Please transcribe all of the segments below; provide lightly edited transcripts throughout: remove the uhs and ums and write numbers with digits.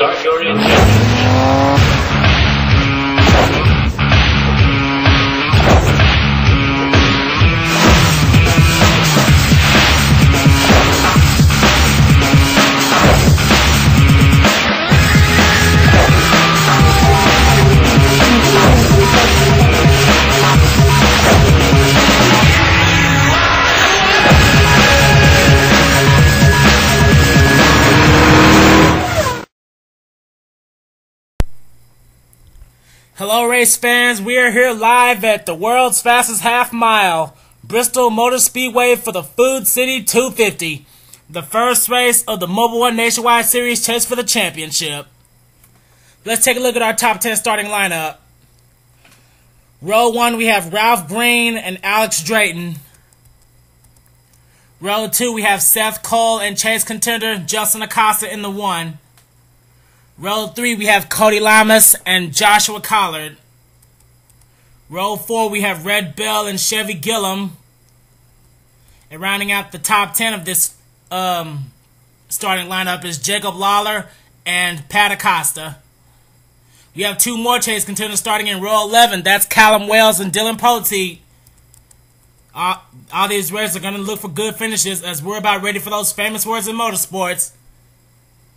start your engine. Hello race fans, we are here live at the world's fastest half mile, Bristol Motor Speedway for the Food City 250, the first race of the Mobil 1 Nationwide Series Chase for the Championship. Let's take a look at our top 10 starting lineup. Row 1 we have Ralph Green and Alex Drayton. Row 2 we have Seth Cole and chase contender Justin Acosta in the 1. Row 3, we have Cody Lamas and Joshua Collard. Row 4, we have Red Bell and Chevy Gillum. And rounding out the top 10 of this starting lineup is Jacob Lawler and Pat Acosta. We have two more chase contenders starting in row 11. That's Callum Wells and Dylan Poteet. All these races are going to look for good finishes as we're about ready for those famous words in motorsports.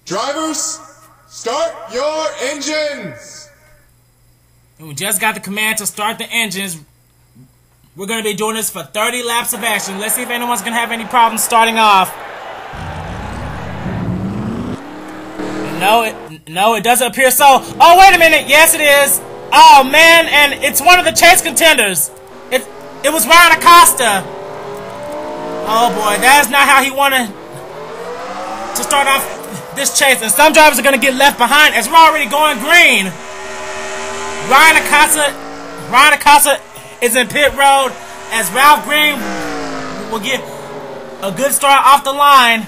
Drivers, start your engines! And we just got the command to start the engines. We're going to be doing this for 30 laps of action. Let's see if anyone's going to have any problems starting off. No, it doesn't appear so. Oh, wait a minute. Yes, it is. Oh, man, and it's one of the chase contenders. It was Ryan Acosta. Oh, boy, that is not how he wanted to start off this chase, and some drivers are going to get left behind as we're already going green. Ryan Acosta is in pit road as Ralph Green will get a good start off the line.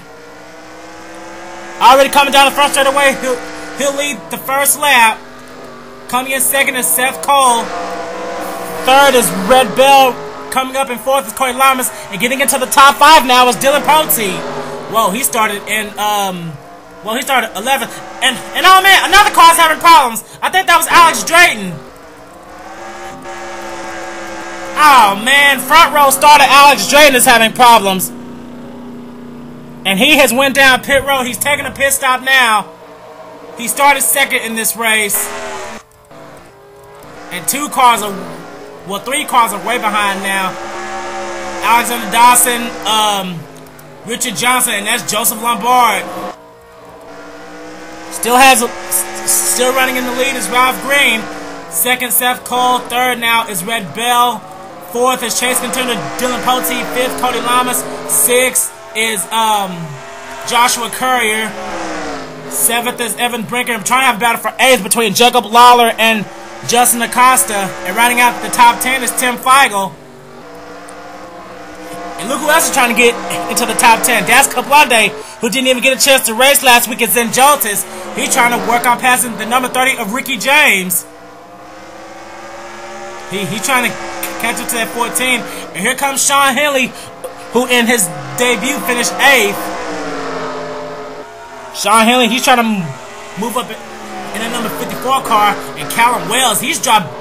Already coming down the front straightaway, he'll lead the first lap. Coming in second is Seth Cole. Third is Red Bell. Coming up in fourth is Cody Lamas, and getting into the top 5 now is Dylan Poteet. Whoa, he started in Well, he started 11th. And oh man, another car's having problems. I think that was Alex Drayton. Oh man, front row starter Alex Drayton is having problems. And he has went down pit road. He's taking a pit stop now. He started second in this race. And three cars are way behind now. Alexander Dawson, Richard Johnson, and that's Joseph Lombard. Still running in the lead is Ralph Green. Second, Seth Cole. Third now is Red Bell. Fourth is chase contender Dylan Poteet. Fifth, Cody Lamas. Sixth is Joshua Courier. Seventh is Evan Brinker. I'm trying to have a battle for eighth between Jacob Lawler and Justin Acosta. And rounding out the top 10 is Tim Feigl. And look who else is trying to get into the top 10. Das Kablande, who didn't even get a chance to race last week at Zenjoltis. He's trying to work on passing the number 30 of Ricky James. He's trying to catch up to that 14. And here comes Sean Henley, who in his debut finished 8th. Sean Henley, he's trying to move up in the number 54 car. And Callum Wells, he's dropped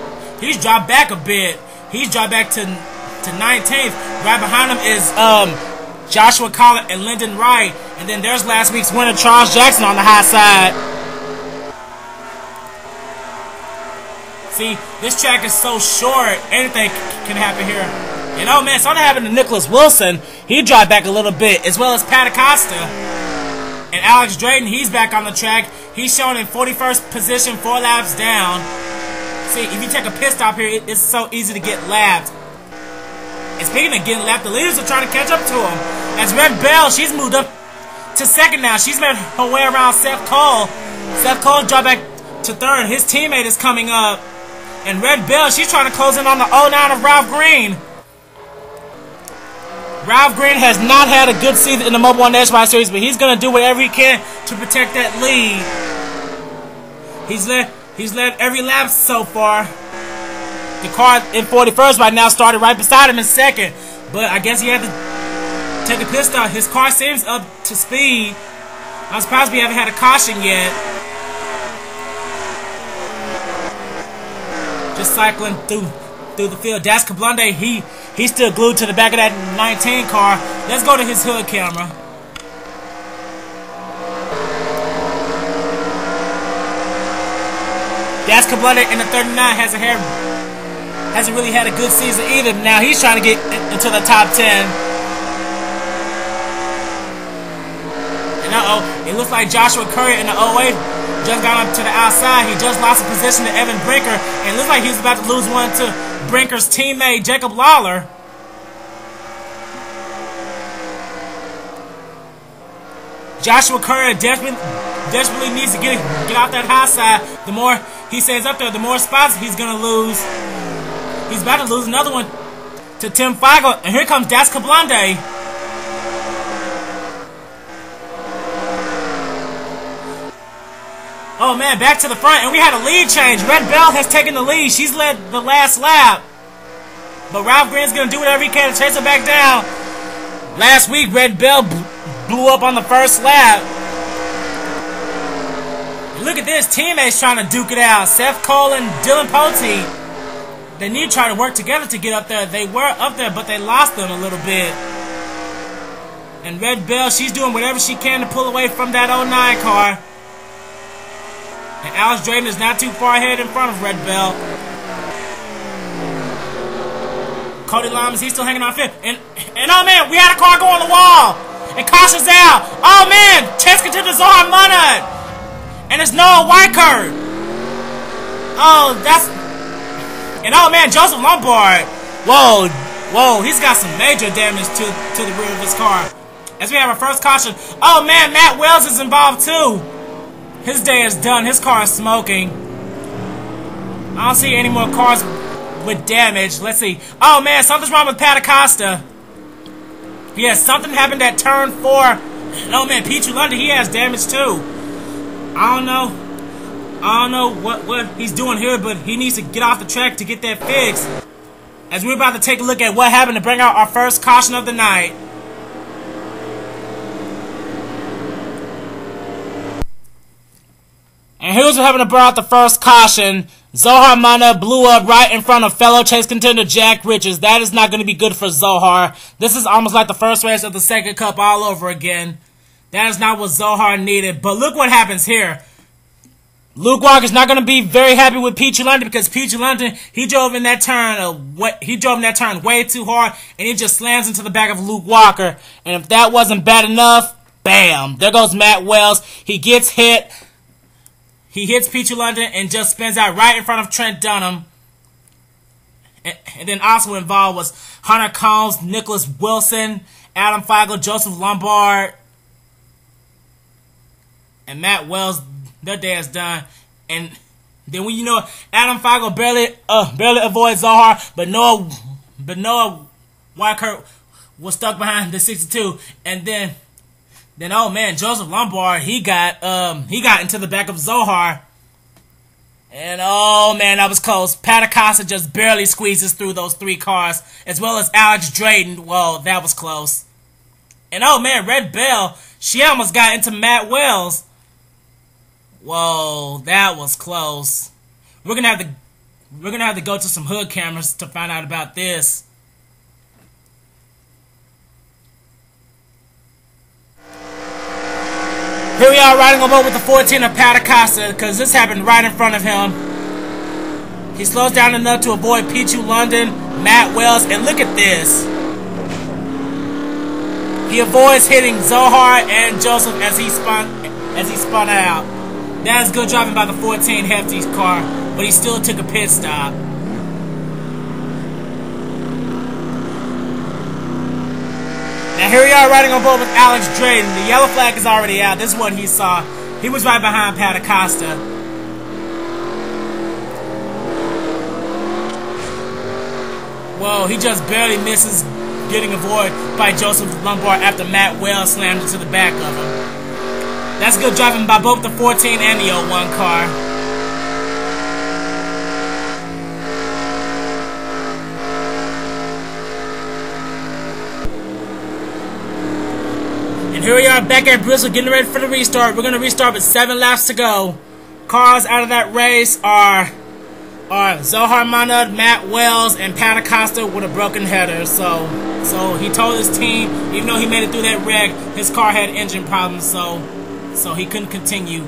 back a bit. He's dropped back to 19th. Right behind him is Joshua Collard and Lyndon Wright. And then there's last week's winner, Charles Jackson, on the high side. See, this track is so short, anything can happen here. And oh man, something happened to Nicholas Wilson. He dropped back a little bit, as well as Pat Acosta. And Alex Drayton, he's back on the track. He's shown in 41st position, 4 laps down. See, if you take a pit stop here, it's so easy to get lapped. And speaking of getting lapped, the leaders are trying to catch up to him. As Red Bell, she's moved up to second now. She's made her way around Seth Cole. Seth Cole dropped back to third. His teammate is coming up. And Red Bell, she's trying to close in on the 09 of Ralph Green. Ralph Green has not had a good season in the Mobil 1 Nationwide Series, but he's going to do whatever he can to protect that lead. He's led every lap so far. The car in 41st right now started right beside him in second, but I guess he had to take a pit stop. His car seems up to speed. I'm surprised we haven't had a caution yet. just cycling through the field. Das Kablande, he's still glued to the back of that 19 car. Let's go to his hood camera. Das Kablande in the 39 hasn't really had a good season either. Now he's trying to get into the top 10. And it looks like Joshua Curry in the 08 just got up to the outside. He just lost a position to Evan Brinker, and it looks like he's about to lose one to Brinker's teammate Jacob Lawler. Joshua Curry desperately needs to get off that high side. The more he stays up there, the more spots he's gonna lose. He's about to lose another one to Tim Feigl, and here comes Das Kablande. Oh man, back to the front, and we had a lead change. Red Bell has taken the lead. She's led the last lap. But Ralph Green's going to do whatever he can to chase her back down. Last week, Red Bell blew up on the first lap. Look at this. Teammates trying to duke it out. Seth Cole and Dylan Poteet. They need to try to work together to get up there. They were up there, but they lost them a little bit. And Red Bell, she's doing whatever she can to pull away from that 09 car. And Alex Drayton is not too far ahead in front of Red Bell. Cody Lamas, he's still hanging on fifth. And oh man, we had a car go on the wall. And caution's out. Oh man, Cheska to the Zohar Munard. And it's Noah Weicker. Oh, that's... And oh man, Joseph Lombard. Whoa, he's got some major damage to the rear of his car. As we have our first caution. Oh man, Matt Wells is involved too. His day is done. His car is smoking. I don't see any more cars with damage. Let's see. Oh man, something's wrong with Pat Acosta. Yes, something happened at turn 4. Oh man, Pichu London, he has damage too. I don't know what he's doing here, but he needs to get off the track to get that fixed. As we're about to take a look at what happened to bring out our first caution of the night. And here's what happened to bring out the first caution. Zohar Mana blew up right in front of fellow chase contender Jack Richards. That is not going to be good for Zohar. This is almost like the first race of the second cup all over again. That is not what Zohar needed. But look what happens here. Luke Walker's not going to be very happy with Peachy London because Peachy London, he drove in that turn way too hard, and he just slams into the back of Luke Walker. And if that wasn't bad enough, bam, there goes Matt Wells. He gets hit. He hits Peachy London and just spins out right in front of Trent Dunham. And then also involved was Hunter Combs, Nicholas Wilson, Adam Feigl, Joseph Lombard, and Matt Wells. Their day is done. And then when you know Adam Feigl barely avoids Zohar, but Noah Weicker was stuck behind the 62, and then oh man, Joseph Lombard, he got into the back of Zohar. And oh man, that was close. Pat Acosta just barely squeezes through those 3 cars, as well as Alex Drayton. Well, that was close. And oh man, Red Bell, she almost got into Matt Wells. Whoa, that was close. We're gonna have to go to some hood cameras to find out about this. Here we are riding on board with the 14 of Pat Acosta, because this happened right in front of him. He slows down enough to avoid Pichu London, Matt Wells, and look at this. He avoids hitting Zohar and Joseph as he spun out. That is good driving by the 14 Hefty's car, but he still took a pit stop. Now here we are riding on board with Alex Drayton. The yellow flag is already out. This is what he saw. He was right behind Pat Acosta. Whoa, he just barely misses getting avoided by Joseph Lombard after Matt Wells slammed into the back of him. That's good driving by both the 14 and the 01 car. And here we are back at Bristol getting ready for the restart. We're going to restart with 7 laps to go. Cars out of that race are are Zohar Manad, Matt Wells, and Pat Acosta with a broken header. So he told his team, even though he made it through that wreck, his car had engine problems, so he couldn't continue.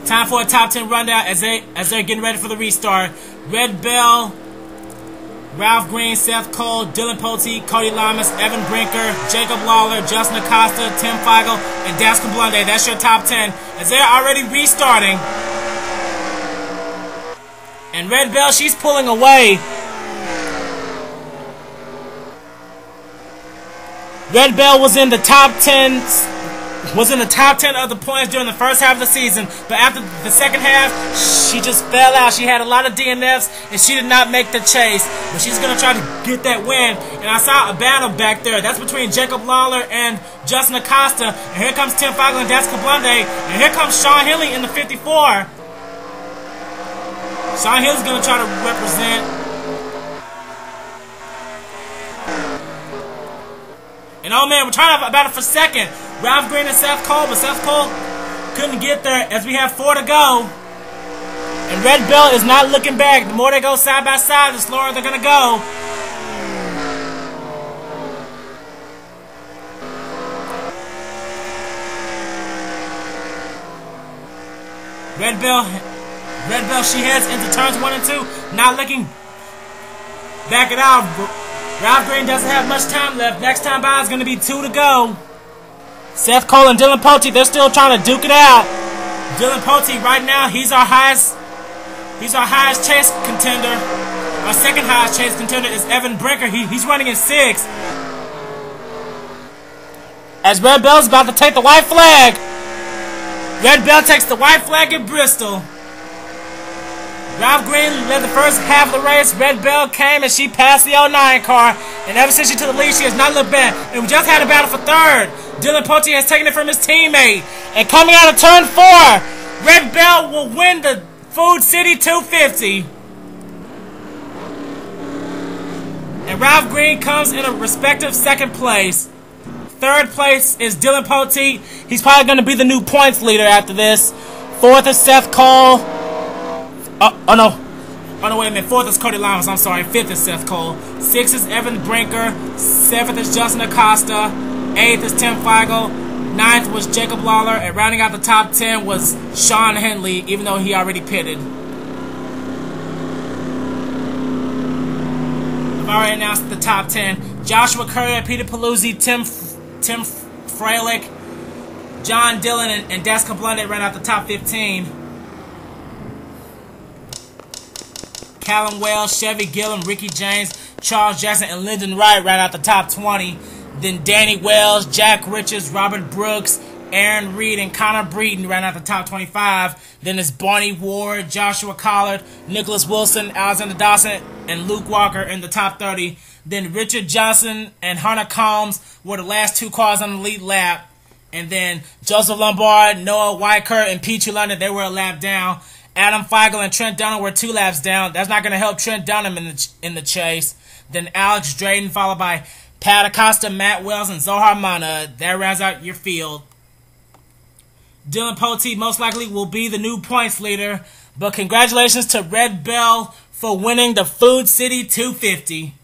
Time for a top 10 rundown as they're getting ready for the restart. Red Bell, Ralph Green, Seth Cole, Dylan Pote, Cody Lamas, Evan Brinker, Jacob Lawler, Justin Acosta, Tim Feigl, and Daskin Blunde. That's your top 10 as they're already restarting. And Red Bell, she's pulling away. Red Bell was in the top 10 of the points during the first half of the season, but after the second half, she just fell out. She had a lot of DNFs, and she did not make the chase, but she's going to try to get that win. And I saw a battle back there. That's between Jacob Lawler and Justin Acosta, and here comes Tim Feigl and Daskin Blunde, and here comes Sean Henley in the 54. Sean Hill's going to try to represent. And oh man, we're trying to battle for second. Ralph Green and Seth Cole, but Seth Cole couldn't get there as we have 4 to go. And Red Bell is not looking back. The more they go side by side, the slower they're going to go. Red Bell, she heads into turns 1 and 2, not looking back it out. Ralph Green doesn't have much time left. Next time by is going to be 2 to go. Seth Cole and Dylan Pote, they're still trying to duke it out. Dylan Pote, right now, he's our highest chase contender. Our second highest chase contender is Evan Brinker. He's running in 6. As Red Bell's about to take the white flag. Red Bell takes the white flag at Bristol. Ralph Green led the first half of the race. Red Bell came and she passed the 09 car. And ever since she took the lead, she has not looked back. And we just had a battle for third. Dylan Pote has taken it from his teammate. And coming out of turn 4, Red Bell will win the Food City 250. And Ralph Green comes in a respective second place. Third place is Dylan Pote. He's probably going to be the new points leader after this. Fourth is Seth Cole. Oh no, wait a minute. Fourth is Cody Lamas, I'm sorry. Fifth is Seth Cole. Sixth is Evan Brinker. Seventh is Justin Acosta. Eighth is Tim Feigl. Ninth was Jacob Lawler. And rounding out the top 10 was Sean Henley, even though he already pitted. I've already announced the top 10. Joshua Courier, Peter Paluzzi, Tim Freilich, John Dillon, and Daskin Blunde ran out the top 15. Callum Wells, Chevy Gillum, Ricky James, Charles Jackson, and Lyndon Wright ran out the top 20. Then Danny Wells, Jack Richards, Robert Brooks, Aaron Reed, and Connor Breeden ran out the top 25. Then it's Barney Ward, Joshua Collard, Nicholas Wilson, Alexander Dawson, and Luke Walker in the top 30. Then Richard Johnson and Hunter Combs were the last 2 cars on the lead lap. And then Joseph Lombard, Noah Weicker, and Peachy London, they were a lap down. Adam Feigl and Trent Dunham were 2 laps down. That's not going to help Trent Dunham in the chase. Then Alex Drayton, followed by Pat Acosta, Matt Wells, and Zohar Mana. That rounds out your field. Dylan Pote most likely will be the new points leader. But congratulations to Red Bell for winning the Food City 250.